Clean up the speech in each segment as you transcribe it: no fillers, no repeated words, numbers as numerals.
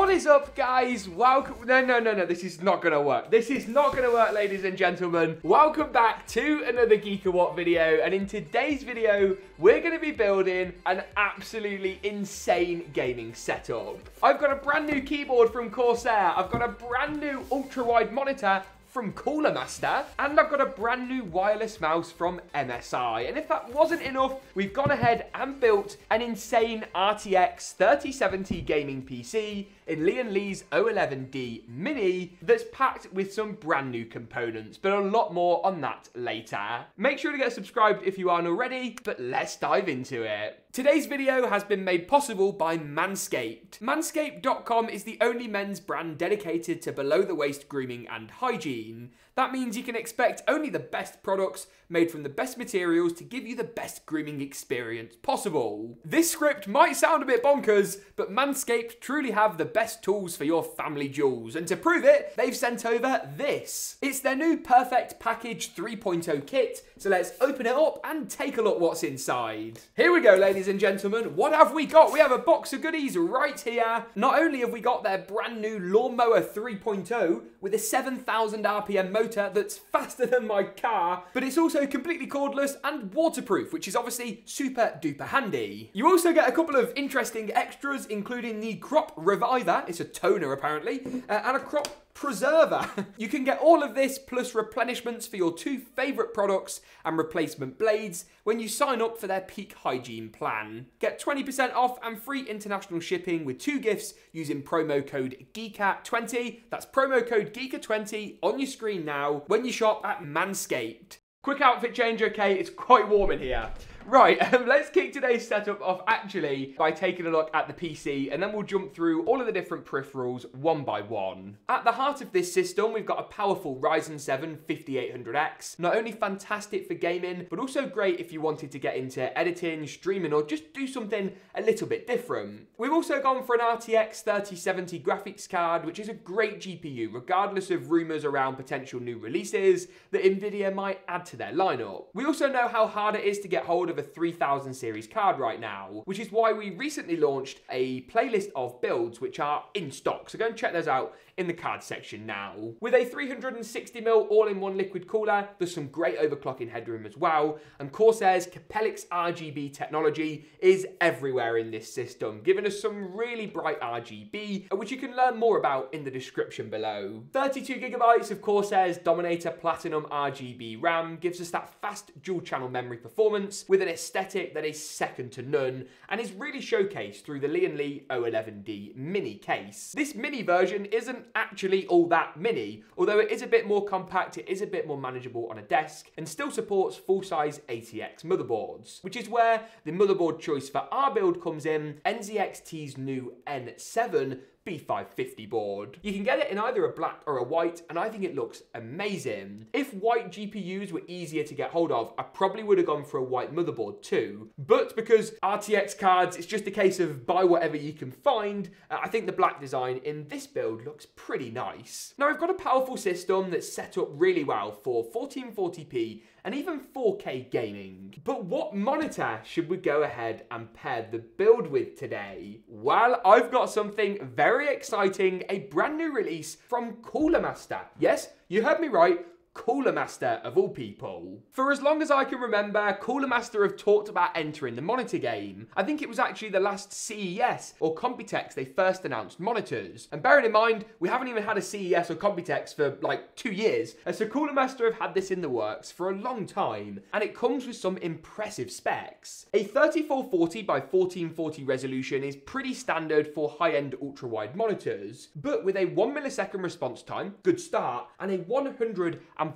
What is up, guys? Welcome. No. This is not going to work. This is not going to work, ladies and gentlemen. Welcome back to another GeekaWhat video. And in today's video, we're going to be building an absolutely insane gaming setup. I've got a brand new keyboard from Corsair. I've got a brand new ultra-wide monitor from Cooler Master, and I've got a brand new wireless mouse from MSI. And if that wasn't enough, we've gone ahead and built an insane RTX 3070 gaming PC in Lian Li's O11D Mini that's packed with some brand new components, but a lot more on that later. Make sure to get subscribed if you aren't already, but let's dive into it. Today's video has been made possible by Manscaped. Manscaped.com is the only men's brand dedicated to below-the-waist grooming and hygiene. That means you can expect only the best products made from the best materials to give you the best grooming experience possible. This script might sound a bit bonkers, but Manscaped truly have the best tools for your family jewels, and to prove it, they've sent over this. It's their new Perfect Package 3.0 kit, so let's open it up and take a look what's inside. Here we go, ladies and gentlemen. What have we got? We have a box of goodies right here. Not only have we got their brand new Lawnmower 3.0 with a 7,000 RPM motor that's faster than my car, but it's also completely cordless and waterproof, which is obviously super duper handy. You also get a couple of interesting extras, including the Crop Reviver, it's a toner apparently, and a Crop Preserver. You can get all of this plus replenishments for your two favourite products and replacement blades when you sign up for their peak hygiene plan. Get 20% off and free international shipping with two gifts using promo code GeekaWhat20. That's promo code GeekaWhat20 on your screen now when you shop at Manscaped. Quick outfit change, okay? It's quite warm in here. Right, let's kick today's setup off actually by taking a look at the PC, and then we'll jump through all of the different peripherals one by one. At the heart of this system, we've got a powerful Ryzen 7 5800X. Not only fantastic for gaming, but also great if you wanted to get into editing, streaming, or just do something a little bit different. We've also gone for an RTX 3070 graphics card, which is a great GPU, regardless of rumours around potential new releases that Nvidia might add to their lineup. We also know how hard it is to get hold of a 3000 series card right now, which is why we recently launched a playlist of builds which are in stock, so go and check those out in the card section now. With a 360mm all-in-one liquid cooler, there's some great overclocking headroom as well, and Corsair's Capellix RGB technology is everywhere in this system, giving us some really bright RGB, which you can learn more about in the description below. 32GB of Corsair's Dominator Platinum RGB RAM gives us that fast dual-channel memory performance with an aesthetic that is second to none, and is really showcased through the Lian Li OL11D Mini case. This mini version isn't actually all that mini, although it is a bit more compact, it is a bit more manageable on a desk, and still supports full-size ATX motherboards, which is where the motherboard choice for our build comes in, NZXT's new N7 B550 board. You can get it in either a black or a white, and I think it looks amazing. If white GPUs were easier to get hold of, I probably would have gone for a white motherboard too. But because RTX cards, it's just a case of buy whatever you can find, I think the black design in this build looks pretty nice. Now we've got a powerful system that's set up really well for 1440p and even 4K gaming. But what monitor should we go ahead and pair the build with today? Well, I've got something very exciting, a brand new release from Cooler Master. Yes, you heard me right. Cooler Master of all people. For as long as I can remember, Cooler Master have talked about entering the monitor game. I think it was actually the last CES or Computex they first announced monitors. And bearing in mind, we haven't even had a CES or Computex for like 2 years. So Cooler Master have had this in the works for a long time, and it comes with some impressive specs. A 3440 by 1440 resolution is pretty standard for high-end ultra-wide monitors, but with a 1 millisecond response time, good start, and a 144Hz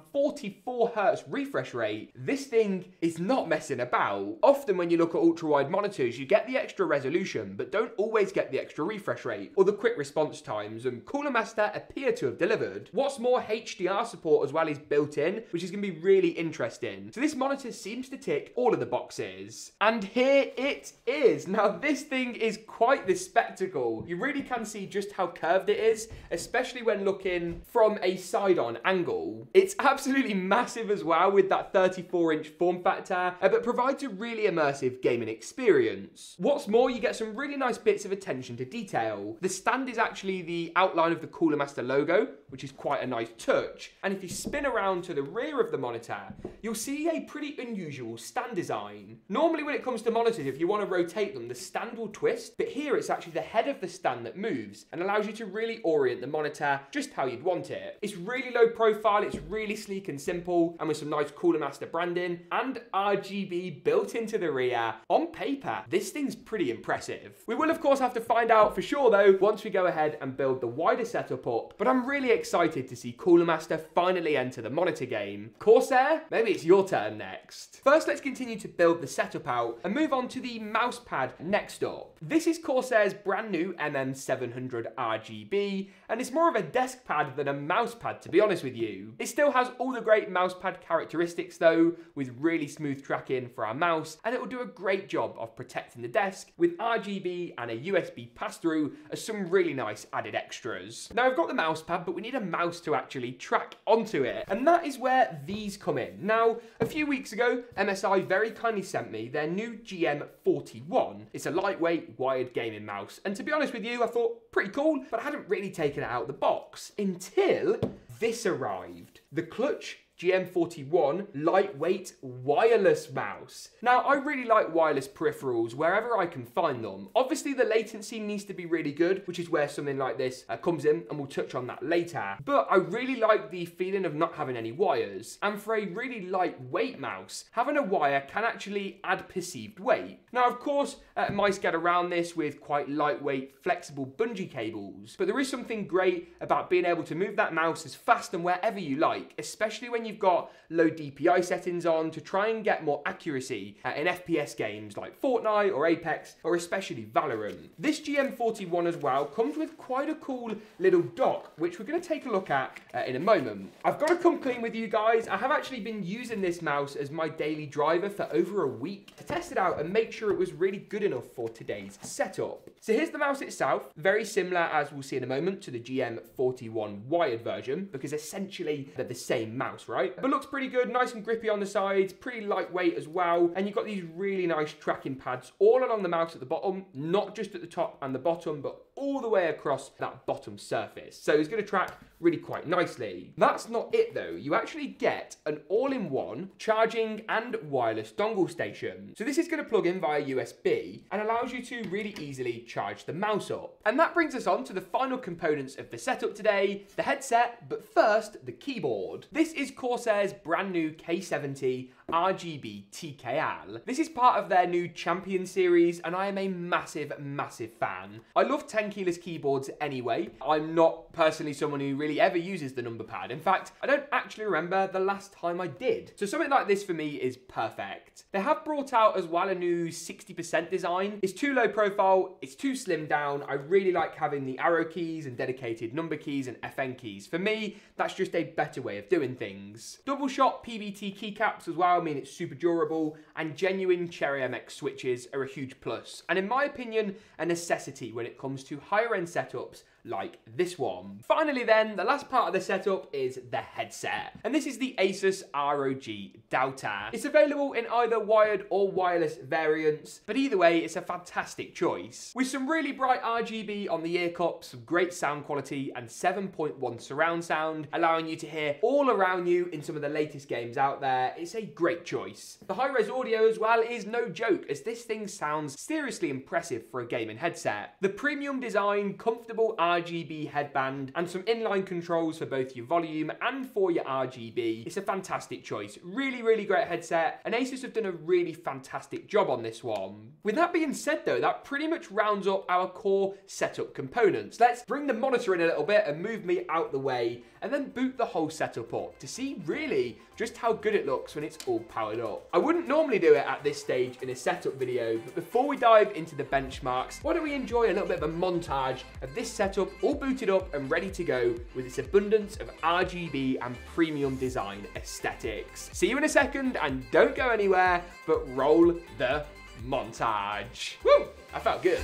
refresh rate, this thing is not messing about. Often when you look at ultra-wide monitors, you get the extra resolution, but don't always get the extra refresh rate or the quick response times, and Cooler Master appear to have delivered. What's more, HDR support as well is built in, which is going to be really interesting. So this monitor seems to tick all of the boxes. And here it is. Now this thing is quite the spectacle. You really can see just how curved it is, especially when looking from a side-on angle. It's absolutely massive as well with that 34-inch form factor, but provides a really immersive gaming experience. What's more, you get some really nice bits of attention to detail. The stand is actually the outline of the Cooler Master logo, which is quite a nice touch. And if you spin around to the rear of the monitor, you'll see a pretty unusual stand design. Normally when it comes to monitors, if you want to rotate them, the stand will twist, but here it's actually the head of the stand that moves and allows you to really orient the monitor just how you'd want it. It's really low profile, it's really sleek and simple, and with some nice Cooler Master branding and RGB built into the rear. On paper, this thing's pretty impressive. We will of course have to find out for sure though once we go ahead and build the wider setup up, but I'm really excited to see Cooler Master finally enter the monitor game. Corsair, maybe it's your turn next. First, let's continue to build the setup out and move on to the mousepad next up. This is Corsair's brand new MM700 RGB, and it's more of a desk pad than a mousepad, to be honest with you. It still has all the great mousepad characteristics though, with really smooth tracking for our mouse, and it will do a great job of protecting the desk with RGB and a USB pass-through as some really nice added extras. Now I've got the mousepad, but we need a mouse to actually track onto it, and that is where these come in. Now, a few weeks ago, MSI very kindly sent me their new GM41. It's a lightweight wired gaming mouse, and to be honest with you, I thought pretty cool, but I hadn't really taken it out of the box until this arrived. The Clutch GM41 lightweight wireless mouse. Now, I really like wireless peripherals wherever I can find them. Obviously, the latency needs to be really good, which is where something like this comes in, and we'll touch on that later. But I really like the feeling of not having any wires. And for a really lightweight mouse, having a wire can actually add perceived weight. Now, of course, mice get around this with quite lightweight, flexible bungee cables. But there is something great about being able to move that mouse as fast and wherever you like, especially when you've got low DPI settings on to try and get more accuracy in FPS games like Fortnite or Apex, or especially Valorant. This GM41 as well comes with quite a cool little dock, which we're going to take a look at in a moment. I've got to come clean with you guys. I have actually been using this mouse as my daily driver for over a week to test it out and make sure it was really good enough for today's setup. So here's the mouse itself, very similar, as we'll see in a moment, to the GM41 wired version, because essentially they're the same mouse, right? But looks pretty good, nice and grippy on the sides, pretty lightweight as well, and you've got these really nice tracking pads all along the mouse at the bottom, not just at the top and the bottom, but all the way across that bottom surface. So it's going to track really quite nicely. That's not it though. You actually get an all-in-one charging and wireless dongle station. So this is going to plug in via USB and allows you to really easily charge the mouse up. And that brings us on to the final components of the setup today, the headset, but first the keyboard. This is Corsair's brand new K70 RGB TKL. This is part of their new Champion series, and I am a massive, massive fan. I love 10 keyless keyboards anyway. I'm not personally someone who really ever uses the number pad. In fact, I don't actually remember the last time I did. So something like this for me is perfect. They have brought out as well a new 60% design. It's too low profile, it's too slimmed down. I really like having the arrow keys and dedicated number keys and FN keys. For me, that's just a better way of doing things. Double shot PVT keycaps as well mean it's super durable, and genuine Cherry MX switches are a huge plus, and in my opinion, a necessity when it comes to higher end setups like this one. Finally then, the last part of the setup is the headset. And this is the Asus ROG Delta. It's available in either wired or wireless variants, but either way, it's a fantastic choice. With some really bright RGB on the ear cups, some great sound quality, and 7.1 surround sound, allowing you to hear all around you in some of the latest games out there, it's a great choice. The high-res audio as well is no joke, as this thing sounds seriously impressive for a gaming headset. The premium design, comfortable RGB headband, and some inline controls for both your volume and for your RGB. It's a fantastic choice. Really, really great headset, and Asus have done a really fantastic job on this one. With that being said though, that pretty much rounds up our core setup components. Let's bring the monitor in a little bit and move me out the way, and then boot the whole setup up to see really just how good it looks when it's all powered up. I wouldn't normally do it at this stage in a setup video, but before we dive into the benchmarks, why don't we enjoy a little bit of a montage of this setup all booted up and ready to go with its abundance of RGB and premium design aesthetics. See you in a second, and don't go anywhere, but roll the montage. Woo! I felt good.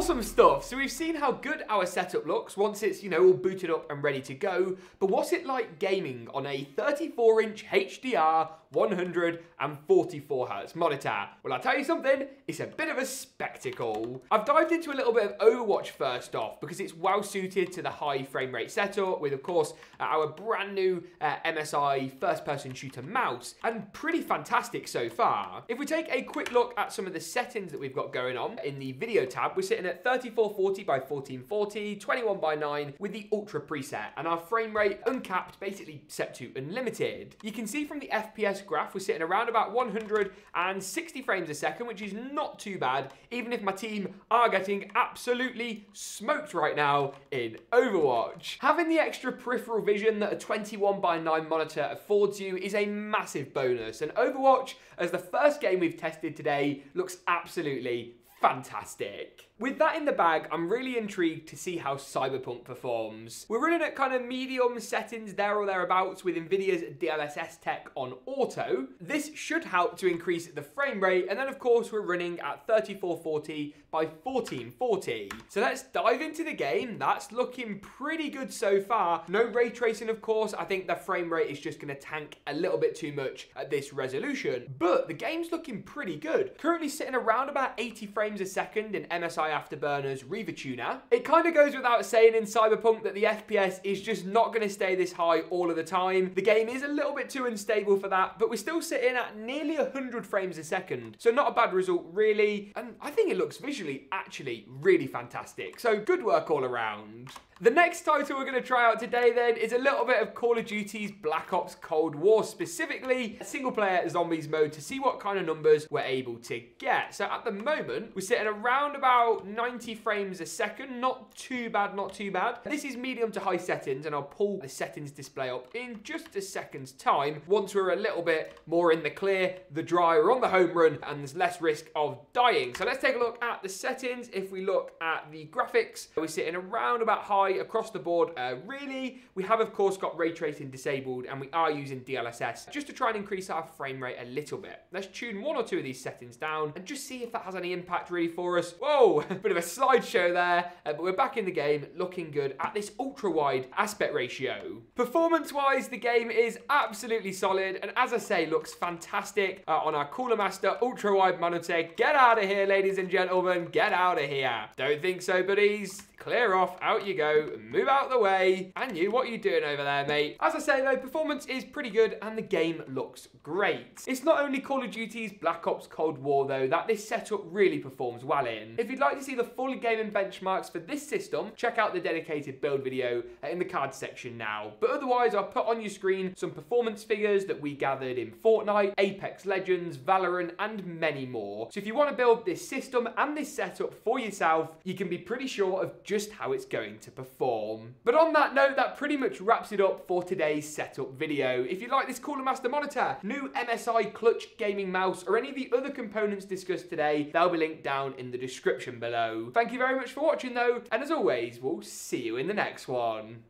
Awesome stuff. So we've seen how good our setup looks once it's, all booted up and ready to go. But what's it like gaming on a 34-inch HDR 144Hz monitor? Well, I'll tell you something, it's a bit of a spectacle. I've dived into a little bit of Overwatch first off because it's well suited to the high frame rate setup with, of course, our brand new MSI first-person shooter mouse, and pretty fantastic so far. If we take a quick look at some of the settings that we've got going on in the video tab, we're sitting at 3440 by 1440, 21 by 9 with the Ultra preset, and our frame rate uncapped, basically set to unlimited. You can see from the FPS graph, we're sitting around about 160 frames a second, which is not too bad, even if my team are getting absolutely smoked right now in Overwatch. Having the extra peripheral vision that a 21 by 9 monitor affords you is a massive bonus, and Overwatch, as the first game we've tested today, looks absolutely fantastic. With that in the bag, I'm really intrigued to see how Cyberpunk performs. We're running at kind of medium settings there or thereabouts with Nvidia's DLSS tech on auto. This should help to increase the frame rate, and then of course we're running at 3440 by 1440. So let's dive into the game. That's looking pretty good so far. No ray tracing, of course. I think the frame rate is just going to tank a little bit too much at this resolution, but the game's looking pretty good. Currently sitting around about 80 frames a second in MSI Afterburner's Reaver Tuner. It kind of goes without saying in Cyberpunk that the FPS is just not going to stay this high all of the time. The game is a little bit too unstable for that, but we're still sitting at nearly 100 frames a second. So not a bad result really, and I think it looks visually actually really fantastic. So good work all around. The next title we're going to try out today then is a little bit of Call of Duty's Black Ops Cold War, specifically a single player zombies mode, to see what kind of numbers we're able to get. So at the moment, we're sitting around about 90 frames a second. Not too bad, not too bad. This is medium to high settings, and I'll pull the settings display up in just a second's time. Once we're a little bit more in the clear, the dry, we're on the home run, and there's less risk of dying. So let's take a look at the settings. If we look at the graphics, we're sitting around about high across the board. Really, we have of course got ray tracing disabled, and we are using DLSS just to try and increase our frame rate a little bit. Let's tune one or two of these settings down and just see if that has any impact really for us. Whoa, bit of a slideshow there, but we're back in the game, looking good at this ultra wide aspect ratio. Performance wise, the game is absolutely solid, and as I say, looks fantastic on our Cooler Master ultra wide monitor. Get out of here, ladies and gentlemen, get out of here. Don't think so, buddies. Clear off, out you go, move out the way. And you, what are you doing over there, mate? As I say though, performance is pretty good and the game looks great. It's not only Call of Duty's Black Ops Cold War though that this setup really performs well in. If you'd like to see the full gaming benchmarks for this system, check out the dedicated build video in the cards section now. But otherwise, I'll put on your screen some performance figures that we gathered in Fortnite, Apex Legends, Valorant, and many more. So if you want to build this system and this setup for yourself, you can be pretty sure of just how it's going to perform. But on that note, that pretty much wraps it up for today's setup video. If you like this Cooler Master monitor, new MSI clutch gaming mouse, or any of the other components discussed today, they'll be linked down in the description below. Thank you very much for watching though, and as always, we'll see you in the next one.